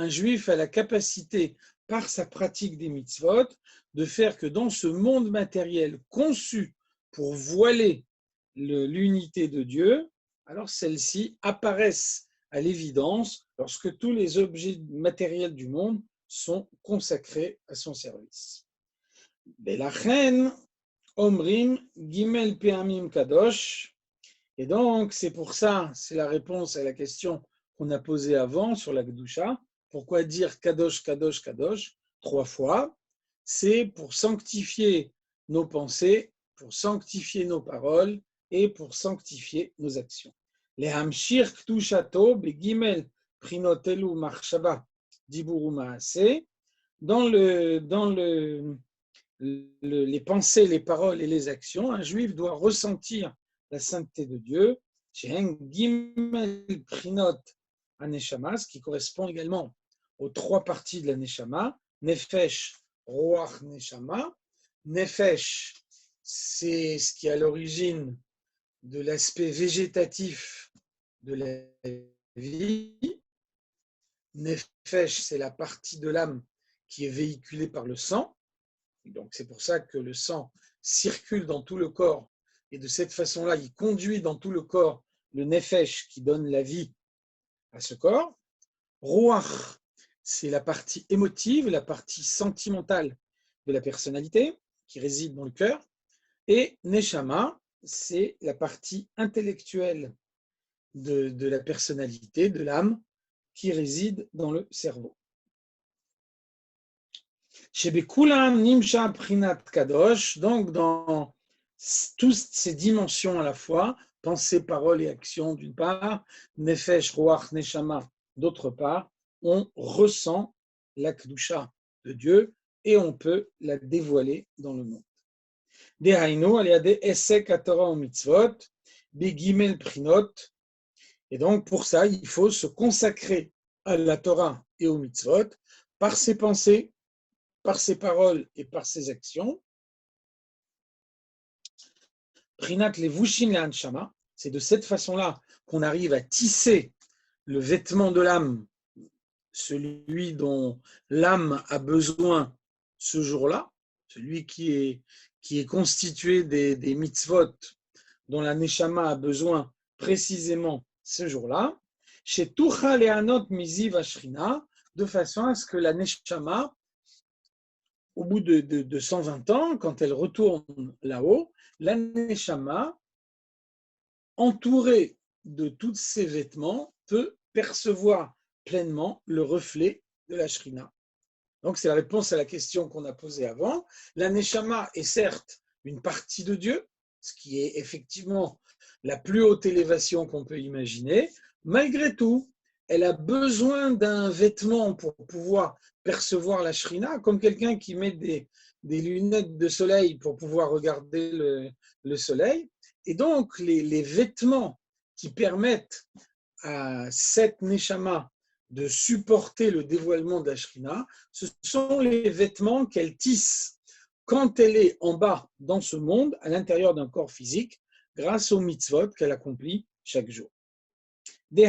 Juif a la capacité, par sa pratique des mitzvot, de faire que dans ce monde matériel conçu pour voiler l'unité de Dieu, alors celles-ci apparaissent à l'évidence lorsque tous les objets matériels du monde sont consacrés à son service. Belachem, Omrim, Gimel Peamim Kadosh. Et donc, c'est pour ça, c'est la réponse à la question qu'on a posée avant sur la Kedusha. Pourquoi dire Kadosh, Kadosh, Kadosh 3 fois? C'est pour sanctifier nos pensées, pour sanctifier nos paroles et pour sanctifier nos actions. Les Hamshir Ktushato, Begimel Prinotelu Marshaba, Diburu Maase. Dans les pensées, les paroles et les actions, un juif doit ressentir la sainteté de Dieu, ce qui correspond également aux 3 parties de la Neshama, Nefesh, Ruach, Neshama. Nefesh, c'est ce qui est à l'origine de l'aspect végétatif de la vie. Nefesh, c'est la partie de l'âme qui est véhiculée par le sang. Donc c'est pour ça que le sang circule dans tout le corps et de cette façon-là, il conduit dans tout le corps le nefesh qui donne la vie à ce corps. Ruach, c'est la partie émotive, la partie sentimentale de la personnalité qui réside dans le cœur. Et neshama, c'est la partie intellectuelle de la personnalité, de l'âme, qui réside dans le cerveau. Donc dans toutes ces dimensions à la fois, pensée, parole et action d'une part, nefesh, ruach, neshama d'autre part, on ressent la kedusha de Dieu et on peut la dévoiler dans le monde. Dehainu, il y a des esek haTorah ou mitzvot, begimel prinot, et donc pour ça, il faut se consacrer à la Torah et aux mitzvot par ses pensées, par ses paroles et par ses actions. Prinat levushin le'anshama, c'est de cette façon-là qu'on arrive à tisser le vêtement de l'âme, celui dont l'âme a besoin ce jour-là, celui qui qui est constitué des mitzvot dont la neshama a besoin précisément ce jour-là, chez Tucha Leanot Miziv Ashrina, de façon à ce que la neshama, au bout de 120 ans, quand elle retourne là-haut, la neshama, entourée de tous ses vêtements, peut percevoir pleinement le reflet de la Shrina. Donc, c'est la réponse à la question qu'on a posée avant. La neshama est certes une partie de Dieu, ce qui est effectivement la plus haute élévation qu'on peut imaginer. Malgré tout, elle a besoin d'un vêtement pour pouvoir percevoir la Shrina, comme quelqu'un qui met des lunettes de soleil pour pouvoir regarder le soleil. Et donc, les vêtements qui permettent à cette neshama de supporter le dévoilement de la Shrina, ce sont les vêtements qu'elle tisse quand elle est en bas dans ce monde, à l'intérieur d'un corps physique, grâce aux mitzvot qu'elle accomplit chaque jour. Et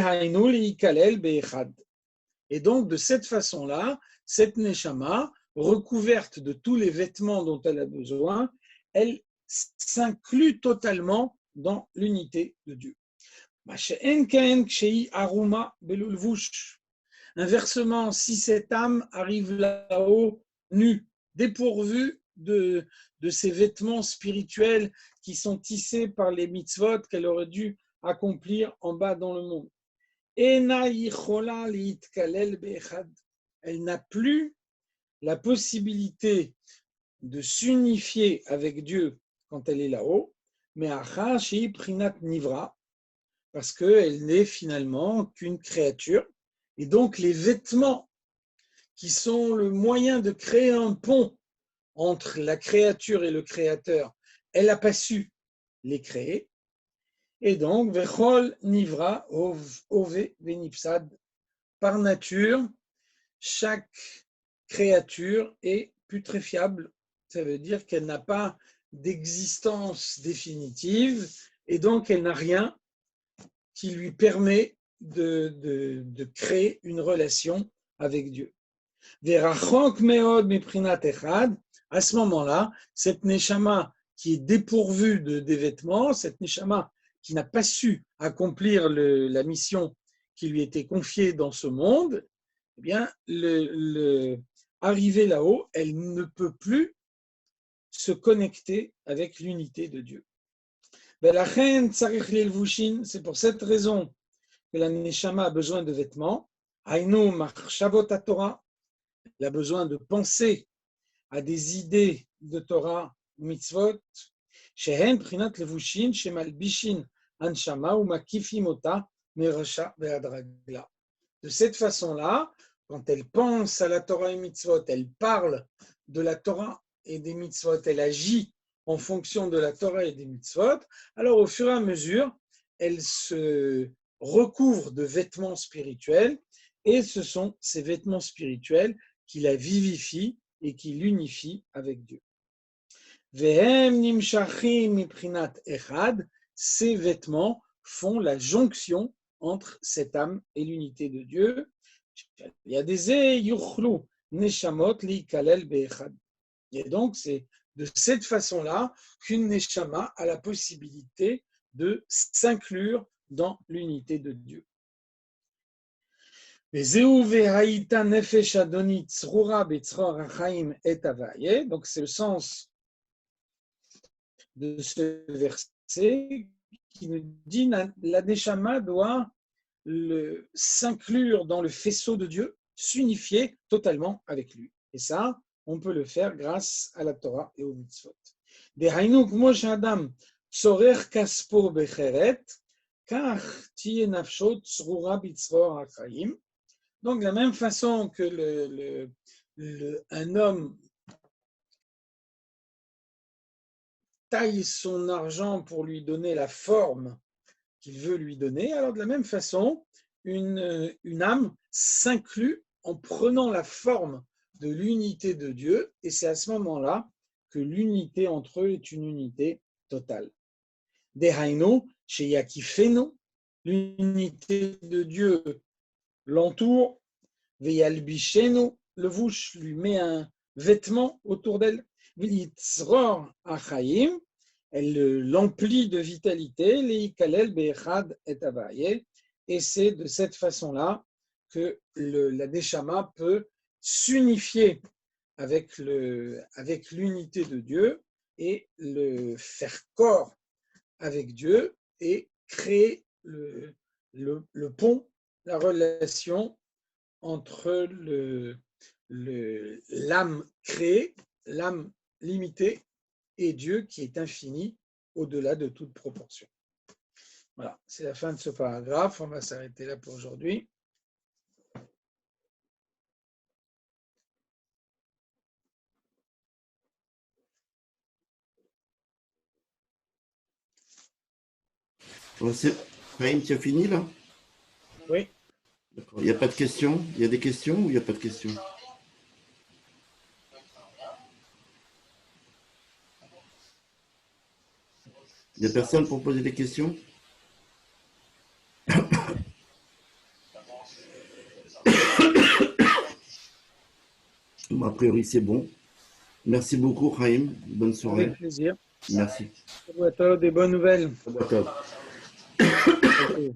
donc, de cette façon-là, cette neshama, recouverte de tous les vêtements dont elle a besoin, elle s'inclut totalement dans l'unité de Dieu. Inversement, si cette âme arrive là-haut nue, dépourvue de ces vêtements spirituels qui sont tissés par les mitzvot qu'elle aurait dû accomplir en bas dans le monde, elle n'a plus la possibilité de s'unifier avec Dieu quand elle est là-haut, mais prinat nivra, parce qu'elle n'est finalement qu'une créature. Et donc, les vêtements qui sont le moyen de créer un pont entre la créature et le créateur, elle n'a pas su les créer. Et donc, Vechol Nivra, Ove Venipsad, par nature, chaque créature est putréfiable. Ça veut dire qu'elle n'a pas d'existence définitive et donc elle n'a rien qui lui permet de créer une relation avec Dieu. Verachok meod miprinat echad, à ce moment-là, cette neshama qui est dépourvue des vêtements, cette neshama qui n'a pas su accomplir la mission qui lui était confiée dans ce monde, eh bien, arrivée là-haut, elle ne peut plus se connecter avec l'unité de Dieu. C'est pour cette raison que la neshama a besoin de vêtements. Aïnou machshavot Torah, elle a besoin de penser à des idées de Torah, mitzvot, shehen prinat levushin shemalbishin anshama ou makifim ota merasha ve'adragla. De cette façon-là, quand elle pense à la Torah et mitzvot, elle parle de la Torah et des mitzvot, elle agit en fonction de la Torah et des mitzvot, alors au fur et à mesure, elle se recouvre de vêtements spirituels et ce sont ces vêtements spirituels qui la vivifient et qui l'unifient avec Dieu. Vehem nimshachim miprinat echad, ces vêtements font la jonction entre cette âme et l'unité de Dieu. Il y a des yuchlu neshamot li kalel beechad. Et donc, c'est de cette façon-là qu'une neshama a la possibilité de s'inclure dans l'unité de Dieu. Donc, c'est le sens de ce verset qui nous dit que la neshama doit s'inclure dans le faisceau de Dieu, s'unifier totalement avec lui. Et ça, on peut le faire grâce à la Torah et aux mitzvot. Donc, de la même façon que un homme taille son argent pour lui donner la forme qu'il veut lui donner, alors de la même façon, une âme s'inclut en prenant la forme de l'unité de Dieu, et c'est à ce moment-là que l'unité entre eux est une unité totale. Dehainu, chez Yakifenu, l'unité de Dieu l'entoure, Veyalbishenu, le vouche lui met un vêtement autour d'elle, V'itzror achayim, elle l'emplit de vitalité, leikalel be'echad et avaye, et c'est de cette façon-là que la Neshama peut s'unifier avec l'unité de Dieu et le faire corps avec Dieu et créer le pont, la relation entre l'âme créée, l'âme limitée et Dieu qui est infini au-delà de toute proportion. Voilà, c'est la fin de ce paragraphe. On va s'arrêter là pour aujourd'hui. Chaim, tu as fini là? Oui. D'accord. Il n'y a pas de questions? Il y a des questions ou il n'y a pas de questions? Il n'y a personne pour poser des questions? Bon, a priori, c'est bon. Merci beaucoup, Chaim. Bonne soirée. Avec plaisir. Merci. Des bonnes nouvelles. D'accord. Okay.